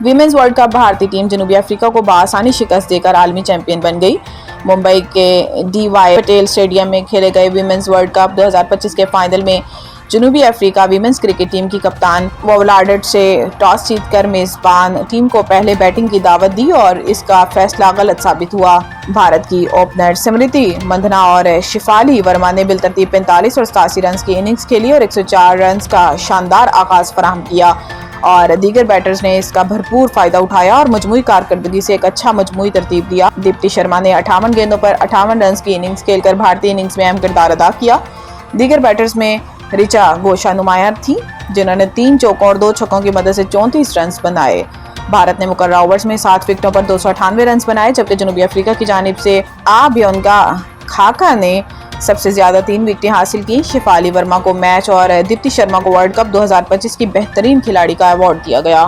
Women's world cup भारतीय team जनूबी Africa को बआसानी शिकस्त देकर आलमी चैंपियन बन गई। मुंबई के डीवाई पटेल स्टेडियम में खेले गए विमेंस वर्ल्ड कप 2025 के फाइनल में जनूबी अफ्रीका विमेंस क्रिकेट टीम की कप्तान वोवलाडट से टॉस जीतकर मेजबान टीम को पहले बैटिंग की दावत दी और इसका फैसला गलत साबित हुआ। भारत की ओपनर स्मृति मंधना और शिफाली वर्मा ने बिलतरतीब 45 और 87 रन की इनिंग्स खेली और 104 रन का शानदार आगाज फराहम किया और दीगर बैटर्स ने इसका भरपूर फायदा उठाया और मजमूई कारकर्दगी से एक अच्छा मजमूई तरतीब दिया। दीप्ति शर्मा ने 58 गेंदों पर 58 रन की इनिंग्स खेलकर भारतीय इनिंग्स में अहम किरदार अदा किया। दीगर बैटर्स में ऋचा घोषा नुमाया थी, जिन्होंने 3 चौकों और 2 छक्कों की मदद से 34 रन बनाए। भारत ने मुकर्रर ओवर्स में 7 विकेटों पर 298 रन बनाए, जबकि जनूबी अफ्रीका की जानिब से आब्योंगा खाका ने सबसे ज्यादा 3 विकेटें हासिल की। शिफाली वर्मा को मैच और दीप्ति शर्मा को वर्ल्ड कप 2025 की बेहतरीन खिलाड़ी का अवार्ड दिया गया।